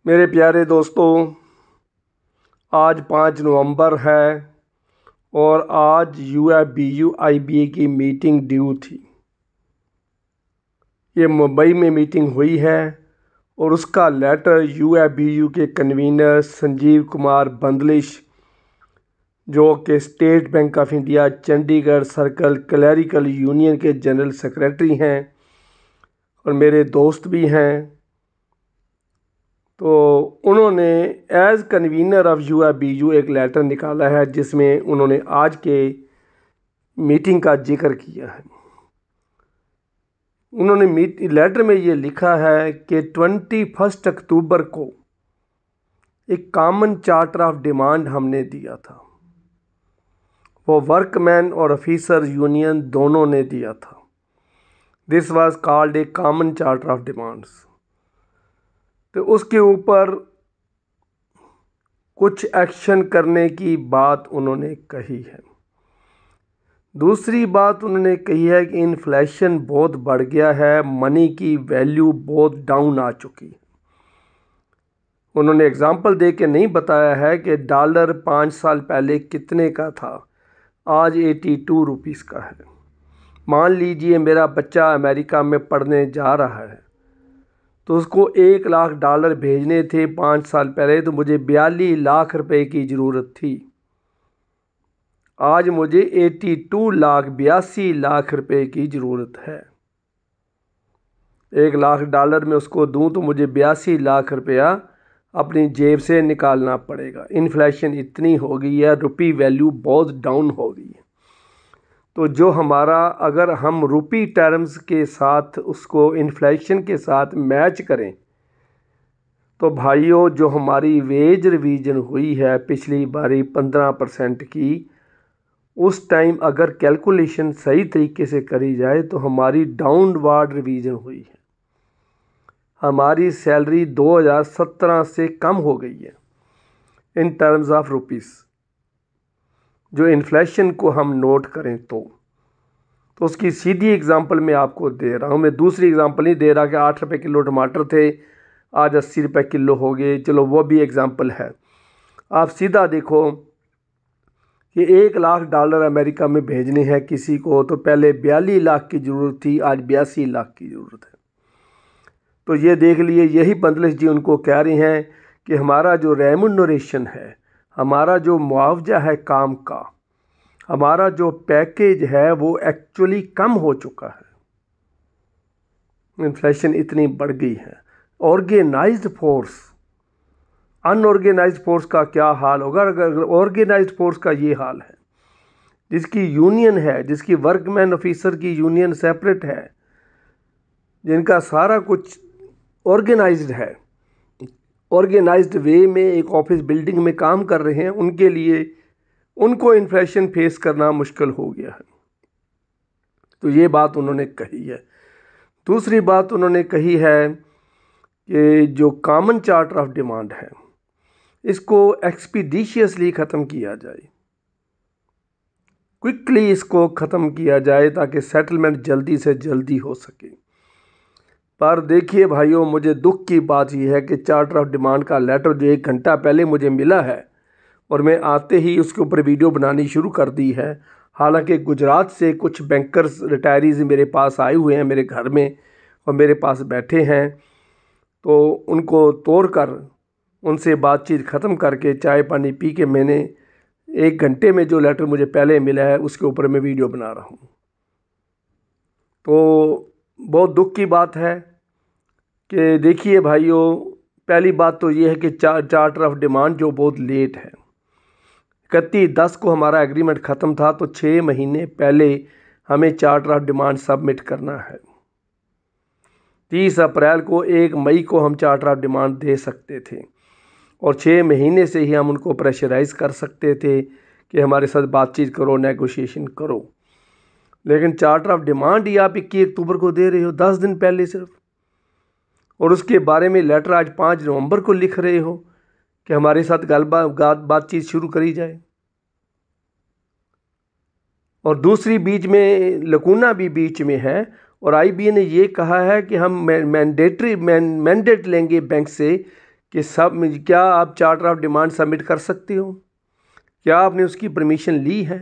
मेरे प्यारे दोस्तों, आज 5 नवंबर है और आज UFBU IBA की मीटिंग ड्यू थी। ये मुंबई में मीटिंग हुई है और उसका लेटर UFBU के कन्वीनर संजीव कुमार बंदलिश, जो कि state bank of India Chandigarh circle clerical union के जनरल सेक्रेटरी हैं और मेरे दोस्त भी हैं, तो उन्होंने एज़ कन्वीनर ऑफ UFBU एक लेटर निकाला है जिसमें उन्होंने आज के मीटिंग का जिक्र किया है। उन्होंने लेटर में ये लिखा है कि 21 अक्टूबर को एक कॉमन चार्टर ऑफ डिमांड हमने दिया था। वो वर्कमैन और ऑफिसर यूनियन दोनों ने दिया था। This was called a common charter of demands. तो उसके ऊपर कुछ एक्शन करने की बात उन्होंने कही है। दूसरी बात उन्होंने कही है कि इन्फ्लेशन बहुत बढ़ गया है, मनी की वैल्यू बहुत डाउन आ चुकी है। उन्होंने एग्जांपल दे के नहीं बताया है कि डॉलर 5 साल पहले कितने का था, आज 82 रुपीस का है। मान लीजिए मेरा बच्चा अमेरिका में पढ़ने जा रहा है तो उसको $1 लाख भेजने थे 5 साल पहले, तो मुझे 42 लाख रुपए की ज़रूरत थी। आज मुझे 82 लाख रुपए की ज़रूरत है। $1 लाख में उसको दूं तो मुझे 82 लाख रुपया अपनी जेब से निकालना पड़ेगा। इन्फ्लेशन इतनी हो गई है, रुपी वैल्यू बहुत डाउन हो गई है। तो जो हमारा, अगर हम रुपी टर्म्स के साथ उसको इन्फ्लेशन के साथ मैच करें तो भाइयों, जो हमारी वेज रिवीजन हुई है पिछली बारी 15% की, उस टाइम अगर कैलकुलेशन सही तरीके से करी जाए तो हमारी डाउनवर्ड रिवीजन हुई है। हमारी सैलरी 2017 से कम हो गई है इन टर्म्स ऑफ रुपीस। जो इन्फ्लेशन को हम नोट करें तो उसकी सीधी एग्जांपल मैं आपको दे रहा हूँ। मैं दूसरी एग्जांपल नहीं दे रहा कि 8 रुपये किलो टमाटर थे आज 80 रुपये किलो हो गए, चलो वो भी एग्जांपल है। आप सीधा देखो कि $1 लाख अमेरिका में भेजने हैं किसी को तो पहले 42 लाख की ज़रूरत थी, आज 82 लाख की ज़रूरत है। तो ये देख लिए, यही बंदलिश जी उनको कह रहे हैं कि हमारा जो रेमुनरेशन है, हमारा जो मुआवजा है काम का, हमारा जो पैकेज है वो एक्चुअली कम हो चुका है। इन्फ्लेशन इतनी बढ़ गई है। ऑर्गेनाइज्ड फोर्स, अनऑर्गेनाइज्ड फोर्स का क्या हाल होगा? अगर ऑर्गेनाइज्ड फोर्स का ये हाल है, जिसकी यूनियन है, जिसकी वर्कमैन ऑफिसर की यूनियन सेपरेट है, जिनका सारा कुछ ऑर्गेनाइज्ड है, ऑर्गेनाइज्ड वे में एक ऑफिस बिल्डिंग में काम कर रहे हैं, उनके लिए उनको इन्फ्लेशन फेस करना मुश्किल हो गया है। तो ये बात उन्होंने कही है। दूसरी बात उन्होंने कही है कि जो कॉमन चार्टर ऑफ डिमांड है, इसको एक्सपीडिशियसली ख़त्म किया जाए, क्विकली इसको ख़त्म किया जाए ताकि सेटलमेंट जल्दी से जल्दी हो सके। पर देखिए भाइयों, मुझे दुख की बात यह है कि चार्टर ऑफ डिमांड का लेटर जो 1 घंटा पहले मुझे मिला है और मैं आते ही उसके ऊपर वीडियो बनानी शुरू कर दी है। हालांकि गुजरात से कुछ बैंकर्स रिटायरीज मेरे पास आए हुए हैं मेरे घर में और मेरे पास बैठे हैं, तो उनको तोड़ कर उनसे बातचीत ख़त्म करके चाय पानी पी के मैंने 1 घंटे में जो लेटर मुझे पहले मिला है उसके ऊपर मैं वीडियो बना रहा हूँ। तो बहुत दुख की बात है कि देखिए भाइयों, पहली बात तो ये है कि चार्टर ऑफ डिमांड जो बहुत लेट है। 31/10 को हमारा एग्रीमेंट ख़त्म था, तो 6 महीने पहले हमें चार्टर ऑफ डिमांड सबमिट करना है। 30 अप्रैल को, 1 मई को हम चार्टर ऑफ डिमांड दे सकते थे और 6 महीने से ही हम उनको प्रेशराइज़ कर सकते थे कि हमारे साथ बातचीत करो, नेगोशिएशन करो। लेकिन चार्टर ऑफ डिमांड ही आप 21 अक्टूबर को दे रहे हो, 10 दिन पहले सिर्फ, और उसके बारे में लेटर आज 5 नवंबर को लिख रहे हो कि हमारे साथ बातचीत शुरू करी जाए। और दूसरी बीच में लकूना भी बीच में है और IBA ने ये कहा है कि हम मैंडेट लेंगे बैंक से कि क्या आप चार्टर ऑफ डिमांड सबमिट कर सकते हो, क्या आपने उसकी परमिशन ली है।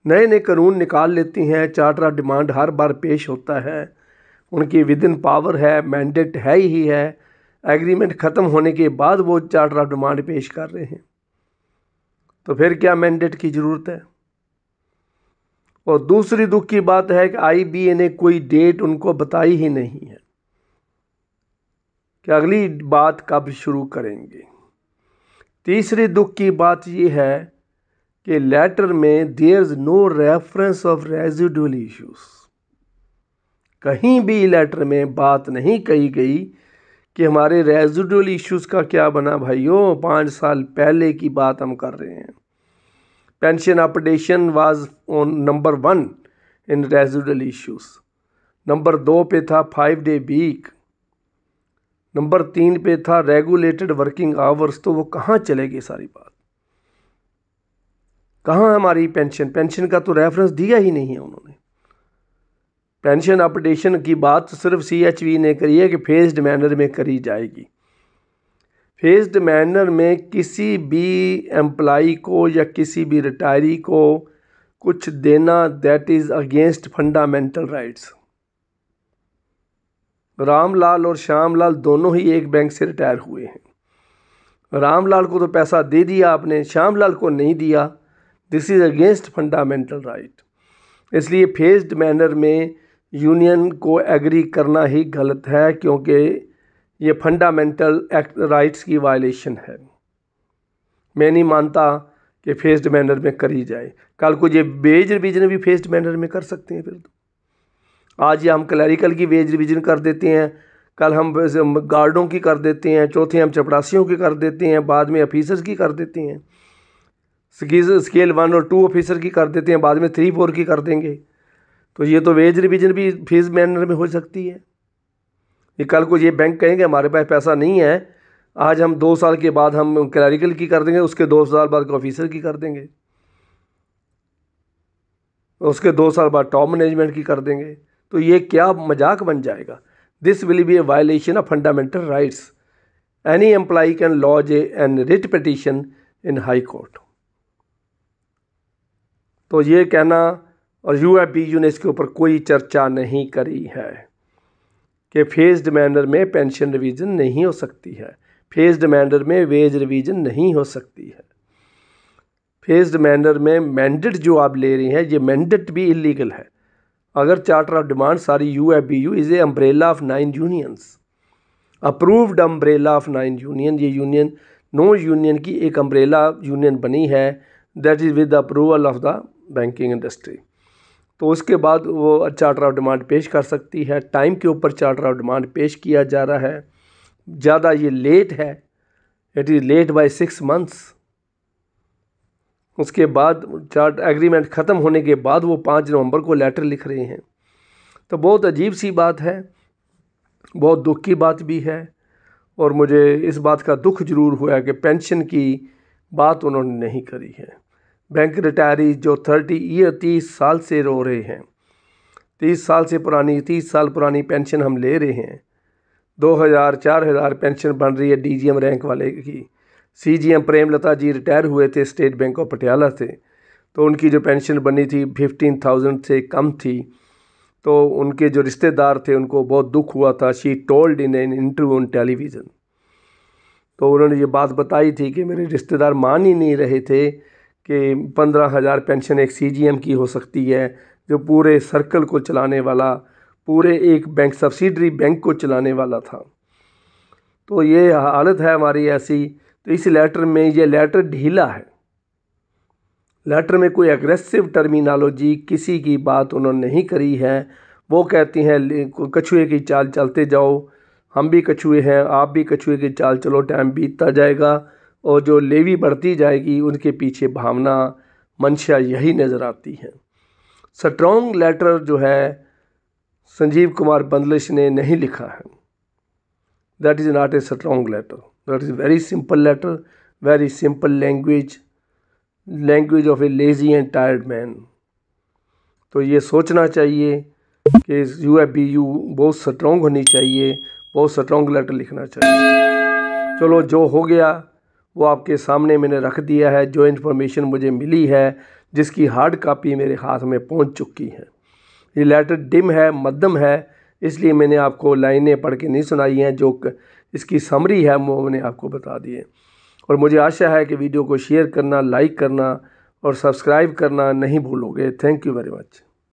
नए नए कानून निकाल लेती हैं, चार्टर ऑफ डिमांड हर बार पेश होता है, उनकी विद इन पावर है, मैंडेट है ही है, एग्रीमेंट ख़त्म होने के बाद वो चार्टर ऑफ डिमांड पेश कर रहे हैं, तो फिर क्या मैंडेट की ज़रूरत है। और दूसरी दुख की बात है कि IBA ने कोई डेट उनको बताई ही नहीं है कि अगली बात कब शुरू करेंगे। तीसरी दुख की बात यह है कि लेटर में there is no reference of residual issues. कहीं भी लेटर में बात नहीं कही गई कि हमारे रेजिडुअल इश्यूज का क्या बना भाइयों। 5 साल पहले की बात हम कर रहे हैं। Pension updation was on number 1 in residual issues, number 2 पे था 5 डे वीक, नंबर 3 पे था रेगुलेटेड वर्किंग आवर्स। तो वो कहाँ चलेगी सारी बात, कहाँ हमारी पेंशन का तो रेफरेंस दिया ही नहीं है उन्होंने। पेंशन अपडेशन की बात सिर्फ CHV ने करी है कि फेज्ड मैनर में करी जाएगी। फेज्ड मैनर में किसी भी एम्प्लाई को या किसी भी रिटायरी को कुछ देना that is against fundamental rights. Ramlal और श्यामलाल दोनों ही एक बैंक से रिटायर हुए हैं। रामलाल को तो पैसा दे दिया आपने, श्यामलाल को नहीं दिया। This is against fundamental right. इसलिए फेज्ड मैनर में यूनियन को एग्री करना ही गलत है, क्योंकि ये फंडामेंटल राइट्स की वायलेशन है। मैं नहीं मानता कि फेज्ड मैनर में करी जाए। कल को ये वेज रिवीजन भी फेज्ड मैनर में कर सकते हैं। फिर तो आज ये हम क्लरिकल की वेज रिवीजन कर देते हैं, कल हम गार्डों की कर देते हैं, चौथे हम चपरासियों की कर देते हैं, बाद में ऑफिसर्स की कर देते हैं, स्केल 1 और 2 ऑफिसर की कर देते हैं, बाद में 3, 4 की कर देंगे। तो ये तो वेज रिवीजन भी फेज मैनर में हो सकती है। ये कल को ये बैंक कहेंगे हमारे पास पैसा नहीं है, आज हम 2 साल के बाद हम क्लरिकल की कर देंगे, उसके 2 साल बाद ऑफिसर की कर देंगे, उसके 2 साल बाद टॉप मैनेजमेंट की कर देंगे। तो ये क्या मजाक बन जाएगा। This will be a violation of fundamental rights. Any employee can lodge an writ petition in high court. तो ये कहना, और UFBU ने इसके ऊपर कोई चर्चा नहीं करी है कि फेज्ड मैनर में पेंशन रिवीजन नहीं हो सकती है, फेज्ड मैनर में वेज रिवीजन नहीं हो सकती है। फेज्ड मैनर में मैंडेट जो आप ले रही हैं, ये मैंडेट भी इलीगल है। अगर चार्टर ऑफ डिमांड सारी UFBU is a umbrella of 9 unions, approved umbrella of 9 union. ये यूनियन 9 यूनियन की एक अम्ब्रेला यूनियन बनी है, that is with the approval of the banking industry. तो उसके बाद वो चार्टर ऑफ डिमांड पेश कर सकती है। टाइम के ऊपर चार्टर ऑफ डिमांड पेश किया जा रहा है, ज़्यादा ये लेट है, it is late by 6 months. उसके बाद चार्ट एग्रीमेंट ख़त्म होने के बाद वो 5 नवंबर को लेटर लिख रहे हैं। तो बहुत अजीब सी बात है, बहुत दुख की बात भी है। और मुझे इस बात का दुख जरूर हुआ कि पेंशन की बात उन्होंने नहीं करी है। बैंक रिटायरीज जो 30 साल से रो रहे हैं, 30 साल पुरानी पेंशन हम ले रहे हैं। 2000 4000 पेंशन बन रही है DGM रैंक वाले की। CGM प्रेमलता जी रिटायर हुए थे स्टेट बैंक ऑफ पटियाला से, तो उनकी जो पेंशन बनी थी 15,000 से कम थी। तो उनके जो रिश्तेदार थे उनको बहुत दुख हुआ था। She told in an interview on television. तो उन्होंने ये बात बताई थी कि मेरे रिश्तेदार मान ही नहीं रहे थे कि 15,000 पेंशन एक CGM की हो सकती है, जो पूरे सर्कल को चलाने वाला, पूरे एक बैंक सब्सिडरी बैंक को चलाने वाला था। तो ये हालत है हमारी ऐसी। तो इस लेटर में, ये लेटर ढीला है, लेटर में कोई एग्रेसिव टर्मिनोलॉजी, किसी की बात उन्होंने नहीं करी है। वो कहती हैं कछुए की चाल चलते जाओ, हम भी कछुए हैं, आप भी कछुए की चाल चलो, टाइम बीतता जाएगा और जो लेवी बढ़ती जाएगी उनके पीछे भावना, मंशा यही नज़र आती है। स्ट्रॉन्ग लेटर जो है संजीव कुमार बंदलिश ने नहीं लिखा है। That is not a strong letter, that is very simple letter, very simple language of a lazy and tired man. तो ये सोचना चाहिए कि UFBU बहुत स्ट्रॉन्ग होनी चाहिए, बहुत स्ट्रॉन्ग लेटर लिखना चाहिए। चलो जो हो गया वो आपके सामने मैंने रख दिया है। जो इन्फॉर्मेशन मुझे मिली है, जिसकी हार्ड कापी मेरे हाथ में पहुंच चुकी है। ये लेटर डिम है, मध्यम है, इसलिए मैंने आपको लाइनें पढ़ के नहीं सुनाई हैं। जो इसकी समरी है वो मैंने आपको बता दी है। और मुझे आशा है कि वीडियो को शेयर करना, लाइक करना और सब्सक्राइब करना नहीं भूलोगे। Thank you very much.